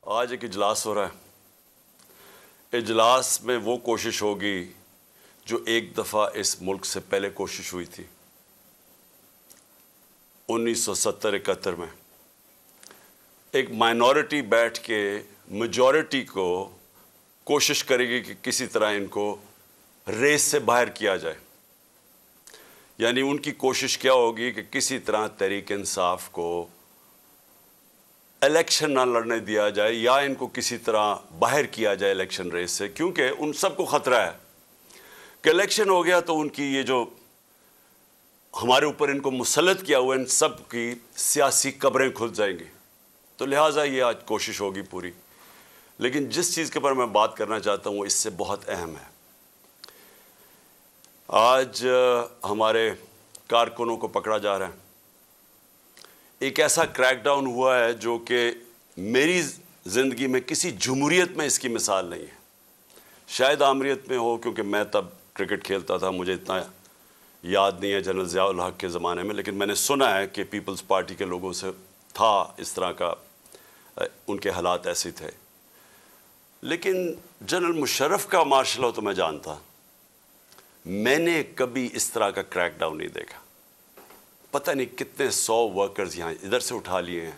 आज एक इजलास हो रहा है। इजलास में वो कोशिश होगी जो एक दफ़ा इस मुल्क से पहले कोशिश हुई थी 1970-71 में। एक माइनॉरिटी बैठ के मेजॉरिटी को कोशिश करेगी कि किसी तरह इनको रेस से बाहर किया जाए। यानी उनकी कोशिश क्या होगी कि किसी तरह तहरीक इंसाफ को इलेक्शन ना लड़ने दिया जाए या इनको किसी तरह बाहर किया जाए इलेक्शन रेस से, क्योंकि उन सबको ख़तरा है कि इलेक्शन हो गया तो उनकी ये जो हमारे ऊपर इनको मुसल्लत किया हुआ इन सब की सियासी कब्रें खुल जाएंगी। तो लिहाजा ये आज कोशिश होगी पूरी। लेकिन जिस चीज़ के ऊपर मैं बात करना चाहता हूँ इससे बहुत अहम है। आज हमारे कारकुनों को पकड़ा जा रहा है। एक ऐसा क्रैकडाउन हुआ है जो कि मेरी ज़िंदगी में किसी जमहूरियत में इसकी मिसाल नहीं है। शायद आमरीत में हो, क्योंकि मैं तब क्रिकेट खेलता था, मुझे इतना याद नहीं है जनरल ज़िया-उल हक के ज़माने में, लेकिन मैंने सुना है कि पीपल्स पार्टी के लोगों से था इस तरह का, उनके हालात ऐसे थे। लेकिन जनरल मुशर्रफ का मार्शल लॉ तो मैं जानता, मैंने कभी इस तरह का क्रैकडाउन नहीं देखा। पता नहीं कितने 100 वर्कर्स यहाँ इधर से उठा लिए हैं,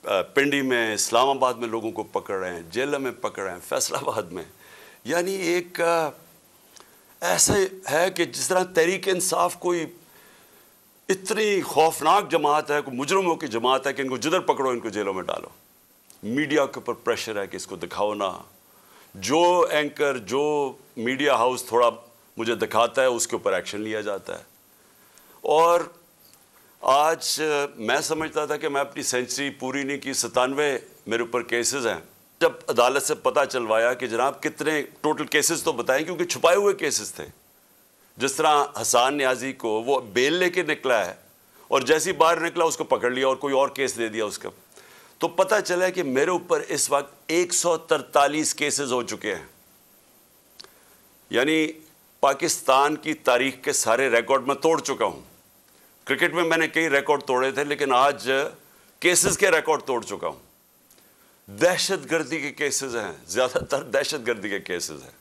पिंडी में, इस्लामाबाद में लोगों को पकड़ रहे हैं, जेल में पकड़ रहे हैं, फैसलाबाद में। यानी एक ऐसा है कि जिस तरह तहरीक इंसाफ कोई इतनी खौफनाक जमात है, कोई मुजरमों की जमात है कि इनको जिधर पकड़ो इनको जेलों में डालो। मीडिया के ऊपर प्रेशर है कि इसको दिखाओ ना। जो एंकर, जो मीडिया हाउस थोड़ा मुझे दिखाता है उसके ऊपर एक्शन लिया जाता है। और आज मैं समझता था कि मैं अपनी सेंचुरी पूरी नहीं की, 97 मेरे ऊपर केसेस हैं। जब अदालत से पता चलवाया कि जनाब कितने टोटल केसेस तो बताएं, क्योंकि छुपाए हुए केसेस थे। जिस तरह हसन न्याजी को वो बेल लेके निकला है और जैसे ही बाहर निकला उसको पकड़ लिया और कोई और केस दे दिया उसका, तो पता चला कि मेरे ऊपर इस वक्त 143 केसेस हो चुके हैं। यानी पाकिस्तान की तारीख के सारे रिकॉर्ड मैं तोड़ चुका हूँ। क्रिकेट में मैंने कई रिकॉर्ड तोड़े थे, लेकिन आज केसेस के रिकॉर्ड तोड़ चुका हूँ। दहशतगर्दी के केसेस हैं, ज़्यादातर दहशतगर्दी के केसेस हैं,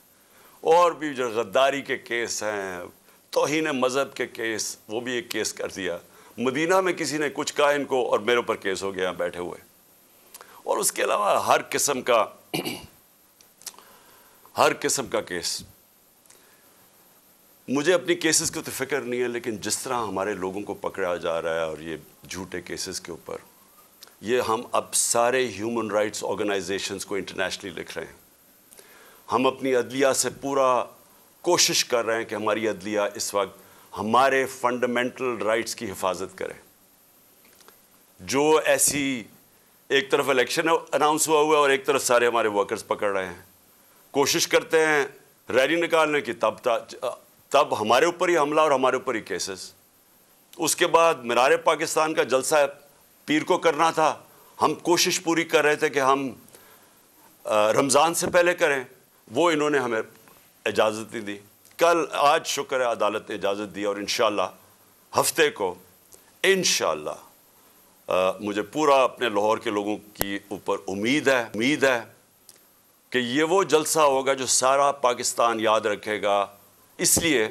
और भी जो गद्दारी के केस हैं, तौहीन मज़हब के केस, वो भी एक केस कर दिया। मदीना में किसी ने कुछ कहा इनको और मेरे ऊपर केस हो गया बैठे हुए। और उसके अलावा हर किस्म का केस। मुझे अपनी केसेस की तो फिक्र नहीं है, लेकिन जिस तरह हमारे लोगों को पकड़ा जा रहा है और ये झूठे केसेस के ऊपर, ये हम अब सारे ह्यूमन राइट्स ऑर्गेनाइजेशंस को इंटरनेशनली लिख रहे हैं। हम अपनी अदलिया से पूरा कोशिश कर रहे हैं कि हमारी अदलिया इस वक्त हमारे फंडामेंटल राइट्स की हिफाजत करे। जो ऐसी एक तरफ इलेक्शन अनाउंस हुआ है और एक तरफ सारे हमारे वर्कर्स पकड़ रहे हैं, कोशिश करते हैं रैली निकालने की, तब हमारे ऊपर ही हमला और हमारे ऊपर ही केसेस। उसके बाद मीनार पाकिस्तान का जलसा पीर को करना था, हम कोशिश पूरी कर रहे थे कि हम रमज़ान से पहले करें, वो इन्होंने हमें इजाज़त नहीं दी। आज शुक्र है अदालत ने इजाज़त दी और इंशाअल्लाह हफ्ते को इंशाअल्लाह मुझे पूरा अपने लाहौर के लोगों की ऊपर उम्मीद है कि ये वो जलसा होगा जो सारा पाकिस्तान याद रखेगा, इसलिए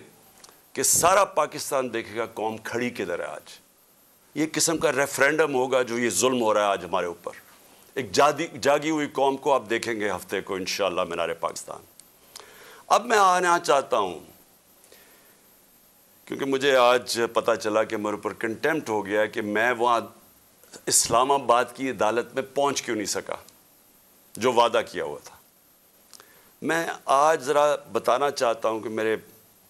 कि सारा पाकिस्तान देखेगा कौम खड़ी किधर है। आज ये किस्म का रेफरेंडम होगा जो ये जुल्म हो रहा है आज हमारे ऊपर। एक जागी हुई कौम को आप देखेंगे हफ्ते को इंशाअल्लाह मीनार पाकिस्तान। अब मैं आना चाहता हूँ, क्योंकि मुझे आज पता चला कि मेरे ऊपर कंटेम्प्ट हो गया कि मैं वहाँ इस्लामाबाद की अदालत में पहुँच क्यों नहीं सका जो वादा किया हुआ था। मैं आज ज़रा बताना चाहता हूँ कि मेरे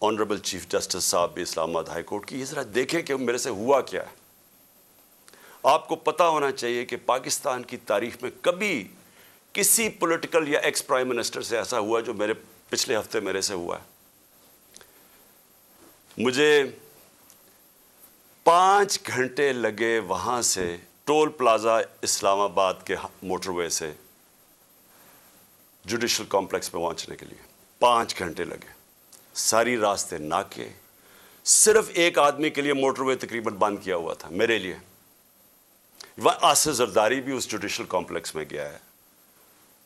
ऑनरेबल चीफ जस्टिस साहब भी इस्लामाबाद हाई कोर्ट की, ये ज़रा देखें कि मेरे से हुआ क्या है। आपको पता होना चाहिए कि पाकिस्तान की तारीख में कभी किसी पॉलिटिकल या एक्स प्राइम मिनिस्टर से ऐसा हुआ जो मेरे पिछले हफ्ते मेरे से हुआ है। मुझे 5 घंटे लगे वहाँ से टोल प्लाज़ा इस्लामाबाद के मोटरवे से जुडिशल कॉम्प्लेक्स में पहुँचने के लिए 5 घंटे लगे। सारी रास्ते नाके, सिर्फ एक आदमी के लिए मोटरवे तकरीबन बंद किया हुआ था, मेरे लिए। वह आसिफ जरदारी भी उस जुडिशल कॉम्प्लेक्स में गया है,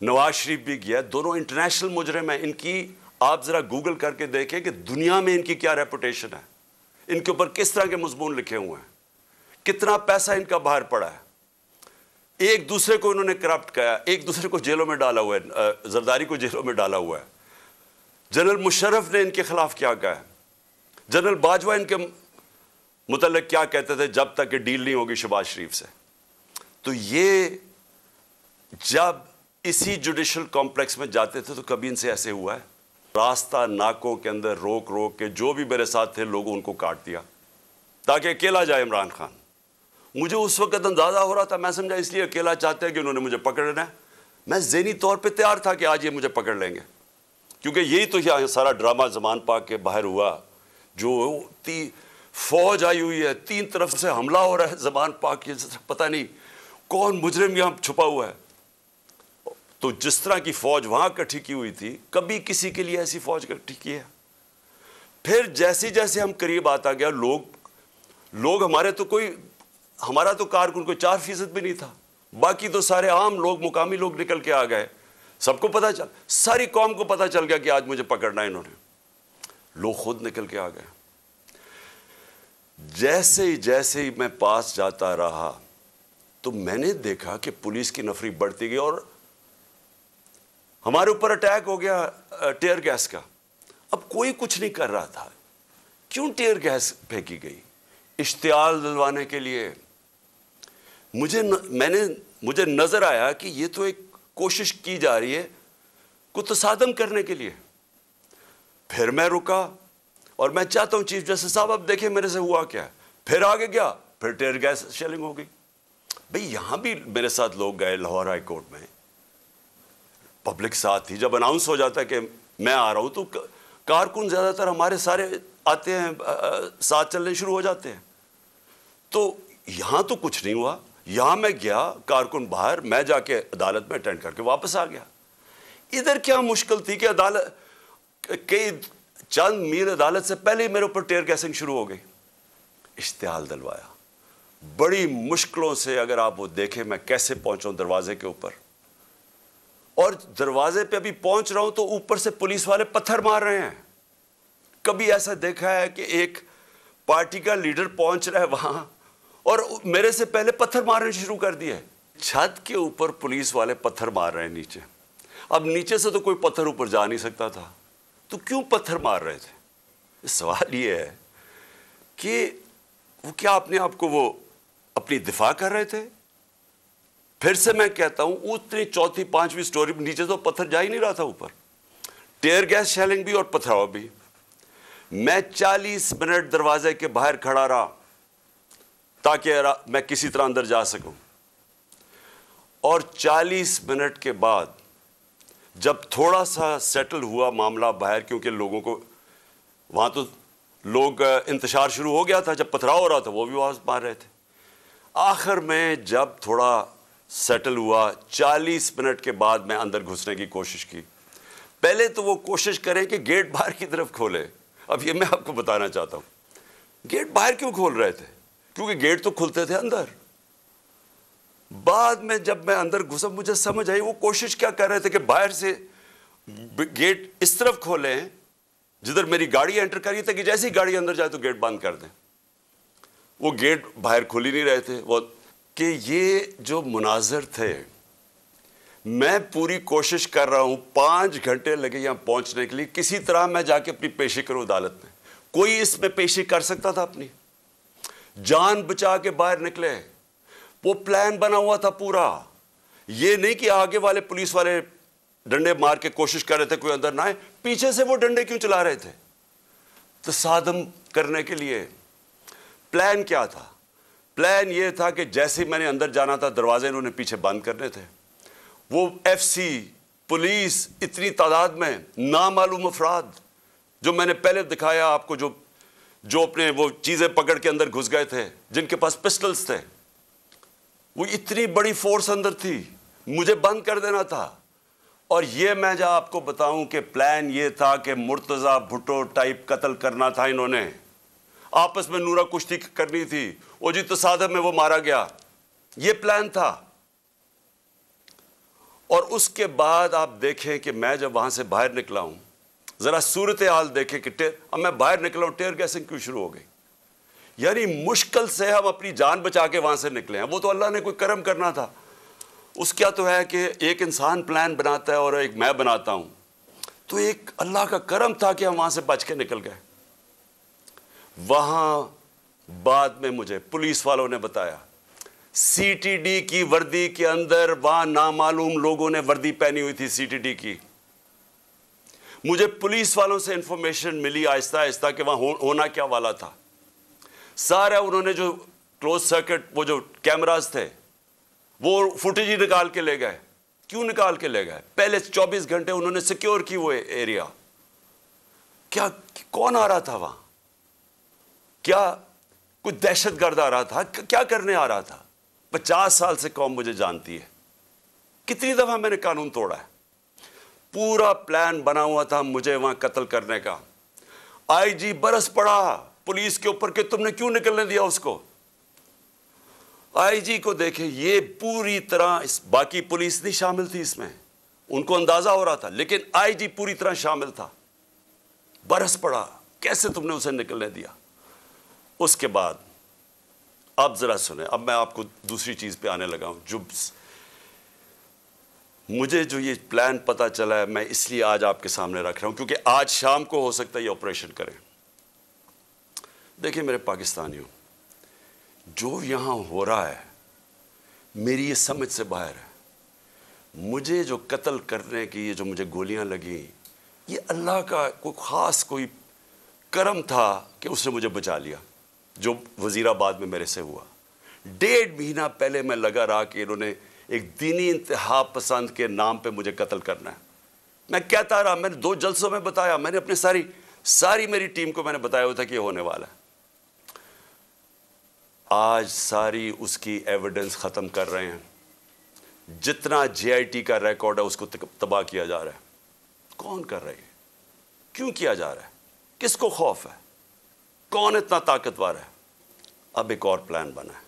नवाज शरीफ भी गया, दोनों इंटरनेशनल मुजरिम हैं। इनकी आप जरा गूगल करके देखें कि दुनिया में इनकी क्या रेपुटेशन है, इनके ऊपर किस तरह के मजमून लिखे हुए हैं, कितना पैसा इनका बाहर पड़ा है। एक दूसरे को इन्होंने करप्ट किया, एक दूसरे को जेलों में डाला हुआ है, जरदारी को जेलों में डाला हुआ है। जनरल मुशर्रफ ने इनके खिलाफ क्या कहा है, जनरल बाजवा इनके मुतल्लिक क्या कहते थे जब तक कि डील नहीं होगी शहबाज शरीफ से। तो ये जब इसी जुडिशल कॉम्प्लेक्स में जाते थे तो कभी इनसे ऐसे हुआ है? रास्ता नाकों के अंदर रोक रोक के जो भी मेरे साथ थे लोगों उनको काट दिया ताकि अकेला जाए इमरान खान। मुझे उस वक्त अंदाज़ा हो रहा था, मैं समझा इसलिए अकेला चाहते हैं कि उन्होंने मुझे पकड़ना है। मैं ज़हनी तौर पे तैयार था कि आज ये मुझे पकड़ लेंगे, क्योंकि यही तो यहाँ सारा ड्रामा ज़मान पाक के बाहर हुआ। जो फौज आई हुई है, 3 तरफ से हमला हो रहा है ज़मान पाक के, पता नहीं कौन मुजरिम यहाँ छुपा हुआ है। तो जिस तरह की फ़ौज वहाँ इकट्ठी की हुई थी, कभी किसी के लिए ऐसी फ़ौज इकट्ठी की है? फिर जैसे जैसे हम करीब आता गया, लोग हमारा तो कारकुन कोई 4% भी नहीं था, बाकी तो सारे आम लोग, मुकामी लोग निकल के आ गए। सबको पता चल, सारी कौम को पता चल गया कि आज मुझे पकड़ना है इन्होंने। लोग खुद निकल के आ गए। जैसे ही मैं पास जाता रहा तो मैंने देखा कि पुलिस की नफरी बढ़ती गई और हमारे ऊपर अटैक हो गया टेयर गैस का। अब कोई कुछ नहीं कर रहा था, क्यों टेयर गैस फेंकी गई? इश्तियाल दिलवाने के लिए। मुझे नजर आया कि ये तो एक कोशिश की जा रही है कुछ तसादम करने के लिए। फिर मैं रुका और मैं चाहता हूं चीफ जस्टिस साहब अब देखें मेरे से हुआ क्या है। फिर आगे गया, फिर टेयर गैस शेलिंग हो गई। भाई यहां भी मेरे साथ लोग गए लाहौर हाई कोर्ट में, पब्लिक साथ थी। जब अनाउंस हो जाता है कि मैं आ रहा हूं तो कारकुन ज्यादातर हमारे सारे आते हैं, साथ चलने शुरू हो जाते हैं। तो यहां तो कुछ नहीं हुआ। यहां मैं गया, कारकुन बाहर, मैं जाके अदालत में अटेंड करके वापस आ गया। इधर क्या मुश्किल थी कि अदालत कई चंद मील अदालत से पहले ही मेरे ऊपर टेयर गैसिंग शुरू हो गई। इश्तियाल दिलवाया बड़ी मुश्किलों से। अगर आप वो देखें मैं कैसे पहुंचा दरवाजे के ऊपर, और दरवाजे पे अभी पहुंच रहा हूं तो ऊपर से पुलिस वाले पत्थर मार रहे हैं। कभी ऐसा देखा है कि एक पार्टी का लीडर पहुंच रहा है वहां और मेरे से पहले पत्थर मारने शुरू कर दिए? छत के ऊपर पुलिस वाले पत्थर मार रहे हैं नीचे। अब नीचे से तो कोई पत्थर ऊपर जा नहीं सकता था, तो क्यों पत्थर मार रहे थे? सवाल ये है कि वो क्या अपने आप को वो अपनी दिफा कर रहे थे? फिर से मैं कहता हूं उतनी चौथी पांचवी स्टोरी में नीचे तो पत्थर जा ही नहीं रहा था, ऊपर टेयर गैस शेलिंग भी और पथराव भी। मैं 40 मिनट दरवाजे के बाहर खड़ा रहा ताकि मैं किसी तरह अंदर जा सकूं। और 40 मिनट के बाद जब थोड़ा सा सेटल हुआ मामला बाहर, क्योंकि लोगों को वहां तो लोग इंतशार शुरू हो गया था, जब पथराव हो रहा था वो भी आवाज मार रहे थे। आखिर में जब थोड़ा सेटल हुआ, 40 मिनट के बाद मैं अंदर घुसने की कोशिश की। पहले तो वो कोशिश करें कि गेट बाहर की तरफ खोले। अब ये मैं आपको बताना चाहता हूं, गेट बाहर क्यों खोल रहे थे? क्योंकि गेट तो खुलते थे अंदर। बाद में जब मैं अंदर घुसा मुझे समझ आई वो कोशिश क्या कर रहे थे कि बाहर से गेट इस तरफ खोलें जिधर मेरी गाड़ी एंटर करी थी, कि जैसे ही गाड़ी अंदर जाए तो गेट बंद कर दें। वो गेट बाहर खुल ही नहीं रहे थे। वो कि ये जो मुनाजर थे, मैं पूरी कोशिश कर रहा हूं, 5 घंटे लगे यहां पहुंचने के लिए, किसी तरह मैं जाके अपनी पेशी करूं अदालत में। कोई इसमें पेशी कर सकता था अपनी, जान बचा के बाहर निकले। वो प्लान बना हुआ था पूरा। ये नहीं कि आगे वाले पुलिस वाले डंडे मार के कोशिश कर रहे थे कोई अंदर ना आए, पीछे से वो डंडे क्यों चला रहे थे? तसादम करने के लिए। प्लान क्या था? प्लान ये था कि जैसे ही मैंने अंदर जाना था दरवाजे इन्होंने पीछे बंद करने थे। वो एफसी पुलिस इतनी तादाद में, नामालूम अफराद जो मैंने पहले दिखाया आपको, जो अपने वो चीजें पकड़ के अंदर घुस गए थे, जिनके पास पिस्टल्स थे, वो इतनी बड़ी फोर्स अंदर थी, मुझे बंद कर देना था। और ये मैं जब आपको बताऊं कि प्लान ये था कि मुर्तजा भुट्टो टाइप कत्ल करना था इन्होंने, आपस में नूरा कुश्ती करनी थी, वो जी तसादम में वो मारा गया, ये प्लान था। और उसके बाद आप देखें कि मैं जब वहाँ से बाहर निकला हूँ, ज़रा सूरत हाल देखें कि अब मैं बाहर निकला हूँ, टेयर गैसिंग क्यों शुरू हो गई। यानी मुश्किल से हम अपनी जान बचा के वहाँ से निकले हैं। वो तो अल्लाह ने कोई करम करना था। उसका तो है कि एक इंसान प्लान बनाता है और एक मैं बनाता हूँ, तो एक अल्लाह का करम था कि हम वहाँ से बच के निकल गए। वहाँ बाद में मुझे पुलिस वालों ने बताया, सीटीडी की वर्दी के अंदर वहाँ नामालूम लोगों ने वर्दी पहनी हुई थी सीटीडी की। मुझे पुलिस वालों से इंफॉर्मेशन मिली आहिस्ता आहिस्ता कि वहाँ होना क्या वाला था। सारा उन्होंने जो क्लोज सर्किट वो जो कैमरास थे वो फुटेज ही निकाल के ले गए। क्यों निकाल के ले गए? पहले 24 घंटे उन्होंने सिक्योर की वो एरिया। क्या कौन आ रहा था वहाँ? क्या कुछ दहशतगर्द आ रहा था? क्या करने आ रहा था? 50 साल से कौम मुझे जानती है। कितनी दफा मैंने कानून तोड़ा है। पूरा प्लान बना हुआ था मुझे वहां कत्ल करने का। आईजी बरस पड़ा पुलिस के ऊपर कि तुमने क्यों निकलने दिया उसको। आईजी को देखे, ये पूरी तरह बाकी पुलिस नहीं शामिल थी इसमें, उनको अंदाजा हो रहा था, लेकिन आईजी पूरी तरह शामिल था। बरस पड़ा, कैसे तुमने उसे निकलने दिया। उसके बाद अब जरा सुने, अब मैं आपको दूसरी चीज पे आने लगा हूं। जो मुझे जो ये प्लान पता चला है, मैं इसलिए आज आपके सामने रख रहा हूं क्योंकि आज शाम को हो सकता है ये ऑपरेशन करें। देखिए मेरे पाकिस्तानियों, जो यहां हो रहा है मेरी ये समझ से बाहर है। मुझे जो कत्ल करने की ये जो मुझे गोलियां लगी, ये अल्लाह का कोई ख़ास कोई करम था कि उसने मुझे बचा लिया। जो वज़ीराबाद में मेरे से हुआ, 1.5 महीना पहले मैं लगा रहा कि इन्होंने एक दीनी इंतहा पसंद के नाम पे मुझे कत्ल करना है। मैं कहता रहा, मैंने 2 जलसों में बताया, मैंने अपने सारी मेरी टीम को मैंने बताया हुआ था कि ये होने वाला है। आज सारी उसकी एविडेंस ख़त्म कर रहे हैं। जितना JIT का रिकॉर्ड है उसको तबाह किया जा रहा है। कौन कर रही है? क्यों किया जा रहा है? किसको खौफ है? कौन इतना ताकतवर है? अब एक और प्लान बना है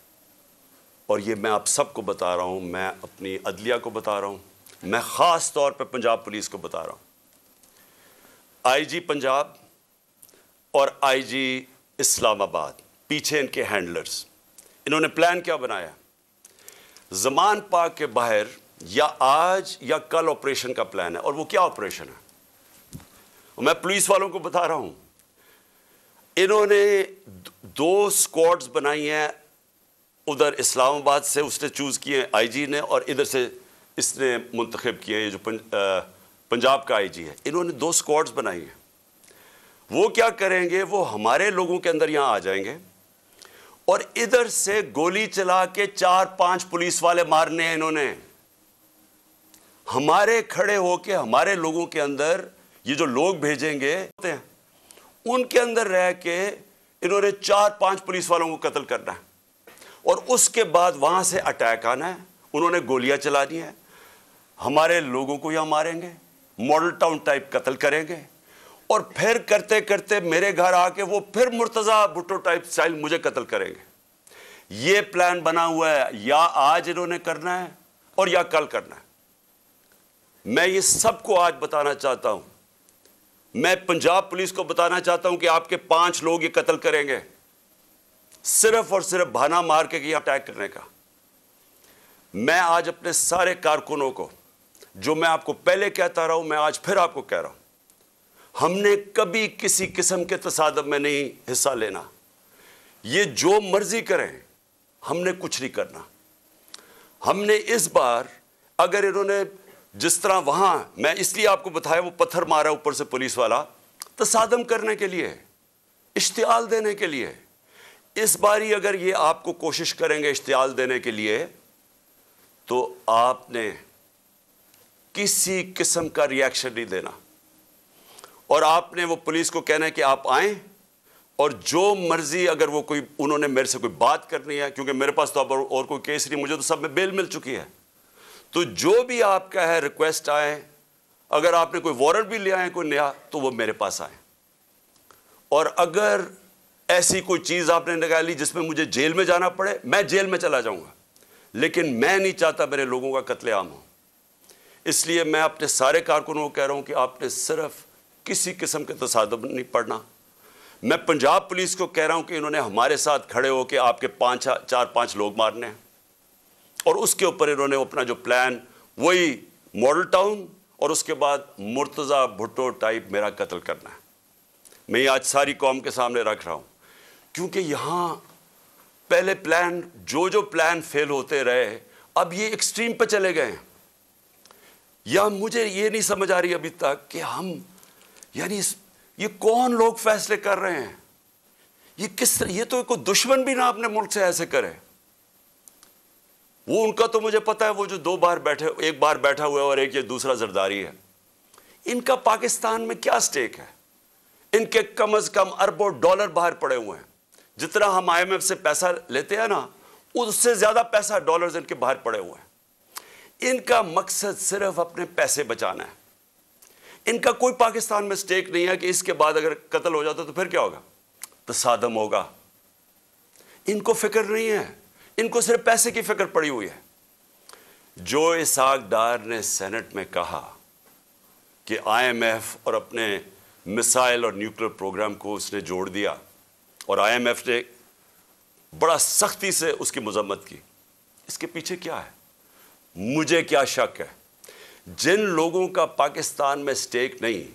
और ये मैं आप सबको बता रहा हूं। मैं अपनी अदलिया को बता रहा हूं, मैं ख़ास तौर पे पंजाब पुलिस को बता रहा हूं। IG पंजाब और IG इस्लामाबाद, पीछे इनके हैंडलर्स, इन्होंने प्लान क्या बनाया? ज़मान पाक के बाहर या आज या कल ऑपरेशन का प्लान है। और वो क्या ऑपरेशन है? मैं पुलिस वालों को बता रहा हूं, इन्होंने 2 स्क्वाड्स बनाई हैं। उधर इस्लामाबाद से उसने चूज़ किए IG ने, और इधर से इसने मुंतखब किए ये जो पंजाब का IG है। इन्होंने 2 स्क्वाड्स बनाई हैं। वो क्या करेंगे? वो हमारे लोगों के अंदर यहाँ आ जाएंगे और इधर से गोली चला के 4-5 पुलिस वाले मारने हैं इन्होंने। हमारे खड़े होके हमारे लोगों के अंदर ये जो लोग भेजेंगे होते हैं, उनके अंदर रह के इन्होंने 4-5 पुलिस वालों को कत्ल करना है और उसके बाद वहां से अटैक आना है। उन्होंने गोलियां चलानी है, हमारे लोगों को यहां मारेंगे, मॉडल टाउन टाइप कत्ल करेंगे और फिर करते करते मेरे घर आके वो फिर मुर्तज़ा भुट्टो टाइप स्टाइल मुझे कत्ल करेंगे। ये प्लान बना हुआ है, या आज इन्होंने करना है और या कल करना है। मैं ये सबको आज बताना चाहता हूं। मैं पंजाब पुलिस को बताना चाहता हूं कि आपके 5 लोग ये कत्ल करेंगे, सिर्फ और सिर्फ बहाना मार के कि अटैक करने का। मैं आज अपने सारे कारकुनों को, जो मैं आपको पहले कहता रहा हूं, मैं आज फिर आपको कह रहा हूं, हमने कभी किसी किस्म के तसादम में नहीं हिस्सा लेना। ये जो मर्जी करें, हमने कुछ नहीं करना। हमने इस बार, अगर इन्होंने जिस तरह वहां, मैं इसलिए आपको बताया, वो पत्थर मारा ऊपर से पुलिस वाला, तसादम करने के लिए, इश्तियाल देने के लिए। इस बारी अगर ये आपको कोशिश करेंगे इश्तियाल देने के लिए, तो आपने किसी किस्म का रिएक्शन नहीं देना और आपने वो पुलिस को कहना है कि आप आएं और जो मर्जी, अगर वो कोई, उन्होंने मेरे से कोई बात करनी है, क्योंकि मेरे पास तो अब और कोई केस नहीं, मुझे तो सब में बेल मिल चुकी है, तो जो भी आपका है रिक्वेस्ट आए, अगर आपने कोई वारंट भी ले आए कोई नया, तो वो मेरे पास आए। और अगर ऐसी कोई चीज़ आपने निकाली जिसमें मुझे जेल में जाना पड़े, मैं जेल में चला जाऊंगा, लेकिन मैं नहीं चाहता मेरे लोगों का कत्लेआम हो। इसलिए मैं अपने सारे कारकुनों को कह रहा हूं कि आपने सिर्फ किसी किस्म के तसादुम नहीं पढ़ना। मैं पंजाब पुलिस को कह रहा हूं कि इन्होंने हमारे साथ खड़े होकर आपके 4-5 लोग मारने हैं, और उसके ऊपर इन्होंने अपना जो प्लान, वही मॉडल टाउन और उसके बाद मुर्तज़ा भुट्टो टाइप मेरा कत्ल करना है। मैं आज सारी कौम के सामने रख रहा हूं, क्योंकि यहां पहले प्लान, जो प्लान फेल होते रहे, अब ये एक्सट्रीम पे चले गए हैं। या मुझे ये नहीं समझ आ रही अभी तक कि हम, यानी ये कौन लोग फैसले कर रहे हैं, ये किस तरह, ये तो कोई दुश्मन भी ना अपने मुल्क से ऐसे करे। वो उनका तो मुझे पता है, वो जो 2 बार बैठे, एक बार बैठा हुआ है और एक ये दूसरा जरदारी है, इनका पाकिस्तान में क्या स्टेक है? इनके कम से कम अरबों डॉलर बाहर पड़े हुए हैं। जितना हम IMF से पैसा लेते हैं ना, उससे ज्यादा पैसा डॉलर्स इनके बाहर पड़े हुए हैं। इनका मकसद सिर्फ अपने पैसे बचाना है। इनका कोई पाकिस्तान में स्टेक नहीं है कि इसके बाद अगर कत्ल हो जाता तो फिर क्या होगा, तसादम होगा। इनको फिक्र नहीं है, इनको सिर्फ पैसे की फिक्र पड़ी हुई है। जो इसहाक डार ने सेनेट में कहा कि IMF और अपने मिसाइल और न्यूक्लियर प्रोग्राम को उसने जोड़ दिया, और IMF ने बड़ा सख्ती से उसकी मजम्मत की, इसके पीछे क्या है? मुझे क्या शक है, जिन लोगों का पाकिस्तान में स्टेक नहीं,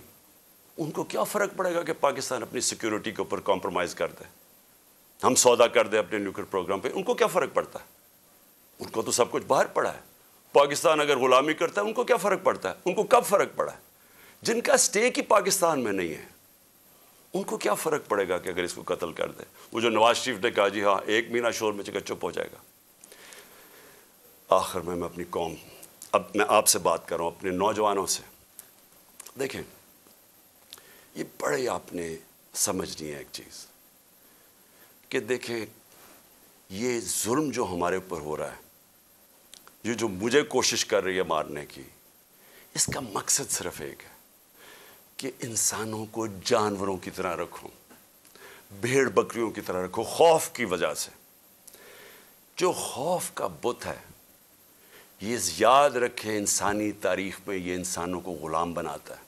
उनको क्या फ़र्क पड़ेगा कि पाकिस्तान अपनी सिक्योरिटी के ऊपर कॉम्प्रोमाइज़ कर दे, हम सौदा कर दे अपने न्यूक्लियर प्रोग्राम पे? उनको क्या फ़र्क पड़ता है? उनको तो सब कुछ बाहर पड़ा है। पाकिस्तान अगर गुलामी करता है, उनको क्या फ़र्क पड़ता है? उनको कब फ़र्क पड़ा है? जिनका स्टेक ही पाकिस्तान में नहीं है, उनको क्या फ़र्क पड़ेगा कि अगर इसको कत्ल कर दे? वो जो नवाज शरीफ ने कहा, जी हाँ, 1 महीना शोर में चुका, चुप हो जाएगा। आखिर में मैं अपनी कौम, अब मैं आपसे बात कर रहा हूँ, अपने नौजवानों से। देखें, ये बड़े आपने समझनी है एक चीज़ कि देखें, ये जुल्म जो हमारे ऊपर हो रहा है, ये जो मुझे कोशिश कर रही है मारने की, इसका मकसद सिर्फ एक है कि इंसानों को जानवरों की तरह रखो, भेड़ बकरियों की तरह रखो, खौफ की वजह से। जो खौफ का बुत है, ये याद रखें, इंसानी तारीख में ये इंसानों को ग़ुलाम बनाता है।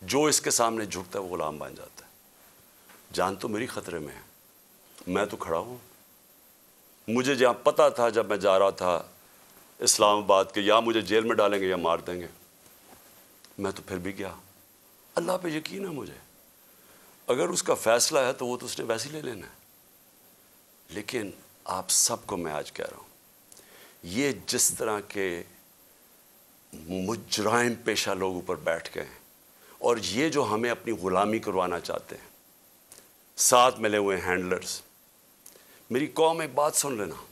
जो इसके सामने झुकता है वो ग़ुलाम बन जाता है। जान तो मेरी ख़तरे में है, मैं तो खड़ा हूँ। मुझे जहाँ पता था जब मैं जा रहा था इस्लामाबाद के, या मुझे जेल में डालेंगे या मार देंगे, मैं तो फिर भी गया। अल्लाह पे यकीन है मुझे, अगर उसका फ़ैसला है तो वो तो उसने वैसे ही ले लेना है। लेकिन आप सबको मैं आज कह रहा हूँ, ये जिस तरह के मुजराइम पेशा लोग ऊपर बैठ गए हैं, और ये जो हमें अपनी ग़ुलामी करवाना चाहते हैं, साथ मिले हुए हैंडलर्स, मेरी कौम एक बात सुन लेना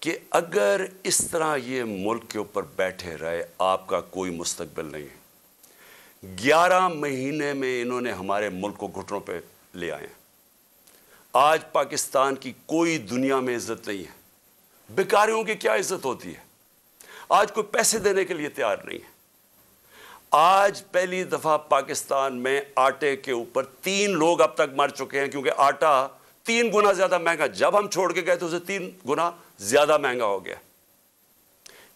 कि अगर इस तरह ये मुल्क के ऊपर बैठे रहे, आपका कोई मुस्तकबिल नहीं है। 11 महीने में इन्होंने हमारे मुल्क को घुटनों पे ले आए हैं। आज पाकिस्तान की कोई दुनिया में इज्जत नहीं है। बेकारियों की क्या इज्जत होती है? आज कोई पैसे देने के लिए तैयार नहीं है। आज पहली दफ़ा पाकिस्तान में आटे के ऊपर 3 लोग अब तक मर चुके हैं, क्योंकि आटा 3 गुना ज़्यादा महंगा, जब हम छोड़ के गए तो उसे 3 गुना ज़्यादा महंगा हो गया।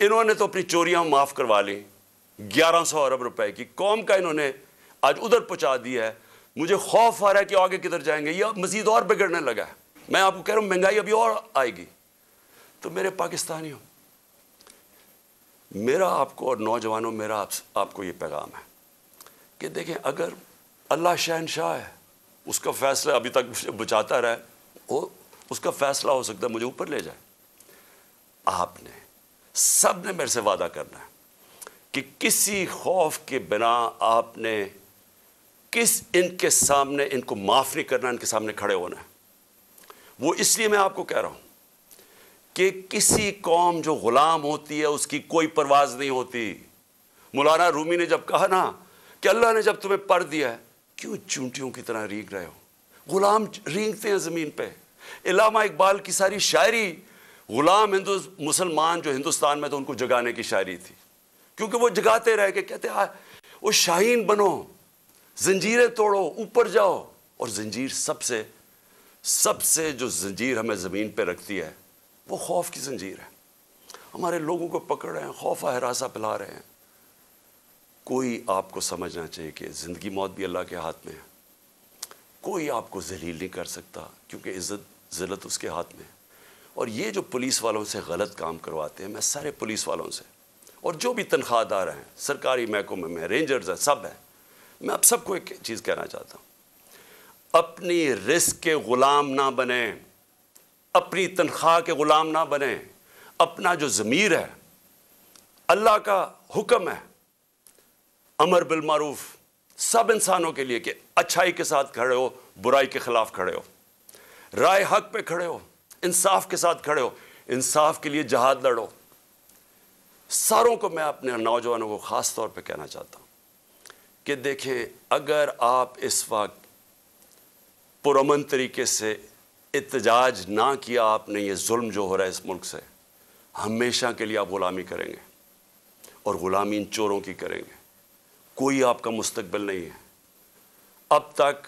इन्होंने तो अपनी चोरियां माफ़ करवा ली, 1100 अरब रुपए की कौम का इन्होंने आज उधर पहुंचा दिया है। मुझे खौफ आ रहा है कि आगे किधर जाएंगे, यह मजीद और बिगड़ने लगा है। मैं आपको कह रहा हूं, महंगाई अभी और आएगी। तो मेरे पाकिस्तानियों, मेरा आपको और नौजवानों, मेरा आपको ये पैगाम है कि देखें, अगर अल्लाह शहनशाह है, उसका फैसला अभी तक मुझे बचाता रहे, वो उसका फैसला हो सकता है मुझे ऊपर ले जाए। आपने सब ने मेरे से वादा करना है कि किसी खौफ के बिना आपने इनके सामने, इनको माफ़ नहीं करना, इनके सामने खड़े होना है। वो इसलिए मैं आपको कह रहा हूं कि किसी कौम जो ग़ुलाम होती है उसकी कोई परवाज़ नहीं होती। मौलाना रूमी ने जब कहा ना कि अल्लाह ने जब तुम्हें पर दिया है, क्यों चूंटियों की तरह रींग रहे हो? ग़ुलाम रींगते हैं ज़मीन पे। इलामा इकबाल की सारी शायरी ग़ुलाम मुसलमान जो हिंदुस्तान में, तो उनको जगाने की शायरी थी, क्योंकि वो जगाते रह के कहते वो शाहीन बनो, जंजीरें तोड़ो, ऊपर जाओ। और जंजीर सबसे जो जंजीर हमें ज़मीन पे रखती है, वो खौफ की जंजीर है। हमारे लोगों को पकड़ रहे हैं, खौफा हरासा पिला रहे हैं। कोई आपको समझना चाहिए कि ज़िंदगी मौत भी अल्लाह के हाथ में है। कोई आपको जलील नहीं कर सकता क्योंकि इज़्ज़त ज़िल्लत उसके हाथ में है। और ये जो पुलिस वालों से गलत काम करवाते हैं, मैं सारे पुलिस वालों से और जो भी तनख्वाहदार हैं, सरकारी महकमे में रेंजर्स हैं, सब हैं, मैं अब सबको एक चीज़ कहना चाहता हूँ, अपनी रिस्क के ग़ुलाम ना बने, अपनी तनख्वाह के ग़ुलाम ना बने। अपना जो ज़मीर है, अल्लाह का हुक्म है अमर बिल मारूफ सब इंसानों के लिए कि अच्छाई के साथ खड़े हो, बुराई के ख़िलाफ़ खड़े हो, राय हक पे खड़े हो, इंसाफ के साथ खड़े हो, इंसाफ के लिए जहाद लड़ो। सारों को मैं अपने नौजवानों को ख़ास तौर पे कहना चाहता हूँ कि देखें, अगर आप इस वक्त पुरअमन तरीके से एहतजाज ना किया आपने, ये जुल्म जो हो रहा है इस मुल्क से, हमेशा के लिए आप ग़ुलामी करेंगे और ग़ुलामी इन चोरों की करेंगे। कोई आपका मुस्तकबिल नहीं है। अब तक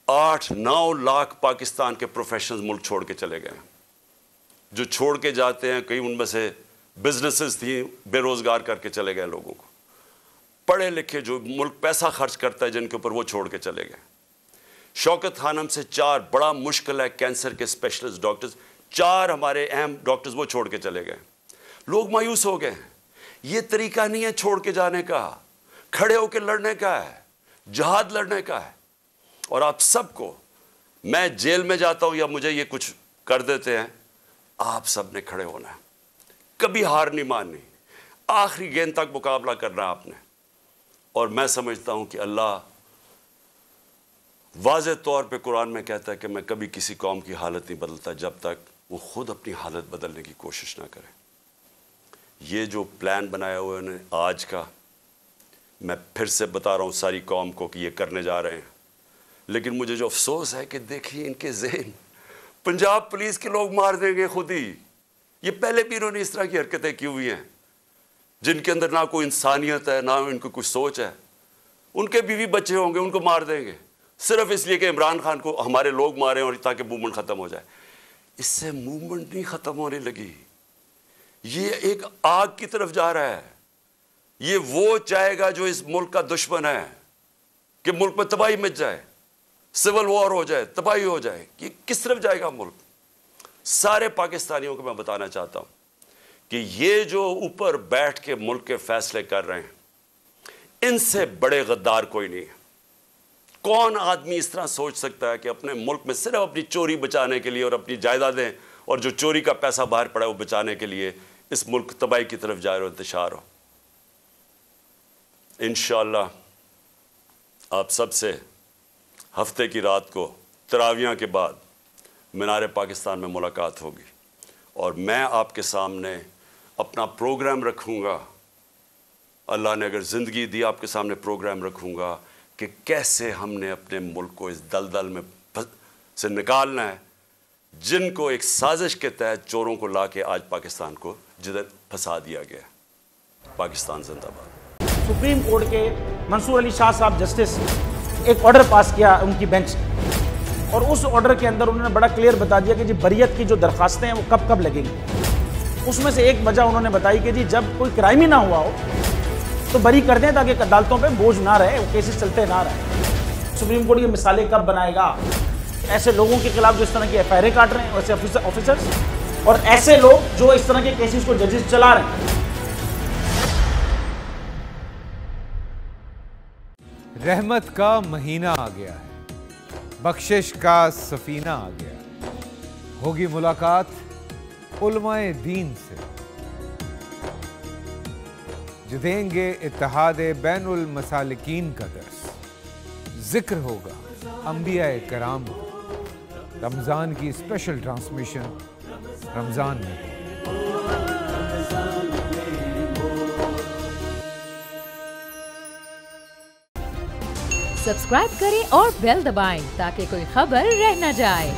8-9 लाख पाकिस्तान के प्रोफेशनल्स मुल्क छोड़ के चले गए हैं। जो छोड़ के जाते हैं, कई उनमें से बिजनेसेस थी, बेरोज़गार करके चले गए लोगों को। पढ़े लिखे जो मुल्क पैसा खर्च करता है जिनके ऊपर, वो छोड़ के चले गए। शौकत खानम से 4 बड़ा मुश्किल है कैंसर के स्पेशलिस्ट डॉक्टर्स, 4 हमारे अहम डॉक्टर्स वो छोड़ के चले गए। लोग मायूस हो गए हैं। ये तरीका नहीं है छोड़ के जाने का, खड़े होकर लड़ने का है, जहाद लड़ने का है। और आप सबको, मैं जेल में जाता हूं या मुझे ये कुछ कर देते हैं, आप सब ने खड़े होना है, कभी हार नहीं माननी, आखिरी गेंद तक मुकाबला करना है आपने। और मैं समझता हूं कि अल्लाह वाज़े तौर पे कुरान में कहता है कि मैं कभी किसी कौम की हालत नहीं बदलता जब तक वो खुद अपनी हालत बदलने की कोशिश ना करे। ये जो प्लान बनाया हुआ है आज का, मैं फिर से बता रहा हूँ सारी कौम को कि ये करने जा रहे हैं। लेकिन मुझे जो अफसोस है कि देखिए इनके ज़हन, पंजाब पुलिस के लोग मार देंगे खुद ही। ये पहले भी इन्होंने इस तरह की हरकतें की हुई हैं जिनके अंदर ना कोई इंसानियत है, ना इनको कुछ सोच है। उनके बीवी बच्चे होंगे, उनको मार देंगे सिर्फ इसलिए कि इमरान खान को हमारे लोग मारें और ताकि मूवमेंट ख़त्म हो जाए। इससे मूवमेंट नहीं ख़त्म होने लगी, ये एक आग की तरफ जा रहा है। ये वो चाहेगा जो इस मुल्क का दुश्मन है कि मुल्क में तबाही मच जाए, सिविल वॉर हो जाए, तबाही हो जाए। ये किस तरफ जाएगा मुल्क? सारे पाकिस्तानियों को मैं बताना चाहता हूँ कि ये जो ऊपर बैठ के मुल्क के फैसले कर रहे हैं, इनसे बड़े गद्दार कोई नहीं है। कौन आदमी इस तरह सोच सकता है कि अपने मुल्क में सिर्फ अपनी चोरी बचाने के लिए और अपनी जायदादें और जो चोरी का पैसा बाहर पड़ा है वो बचाने के लिए इस मुल्क तबाही की तरफ जा रहे हो, इंतशार हो। इंशाअल्लाह आप सबसे हफ्ते की रात को तरावियाँ के बाद मीनार पाकिस्तान में मुलाकात होगी और मैं आपके सामने अपना प्रोग्राम रखूँगा। अल्लाह ने अगर ज़िंदगी दी, आपके सामने प्रोग्राम रखूँगा कि कैसे हमने अपने मुल्क को इस दलदल में से निकालना है, जिनको एक साजिश के तहत चोरों को लाके आज पाकिस्तान को जिधर फंसा दिया गया। पाकिस्तान जिंदाबाद। सुप्रीम कोर्ट के मंसूर अली शाह साहब जस्टिस एक ऑर्डर पास किया उनकी बेंच, और उस ऑर्डर के अंदर उन्होंने बड़ा क्लियर बता दिया कि जी बरियत की जो दरखास्तें हैं वो कब कब लगेंगी। उसमें से एक वजह उन्होंने बताई कि जी जब कोई क्राइम ही ना हुआ हो तो बरी कर दें ताकि अदालतों पे बोझ ना रहे, वो केसेस चलते ना रहे। सुप्रीम कोर्ट ये मिसालें कब बनाएगा ऐसे लोगों के खिलाफ जो इस तरह की एफआईआर काट रहे हैं, वैसे ऑफिसर्स और ऐसे लोग जो इस तरह के केसेस को जजेस चला रहे हैं। रहमत का महीना आ गया है, बख्शिश का सफीना आ गया, होगी मुलाकात उलमाए दीन से जो देंगे इत्तेहादे बैनुल मसालिकीन का दर्स। जिक्र होगा अंबियाए कराम, रमज़ान की स्पेशल ट्रांसमिशन रमज़ान में। सब्सक्राइब करें और बेल दबाएं ताकि कोई खबर रह न जाए।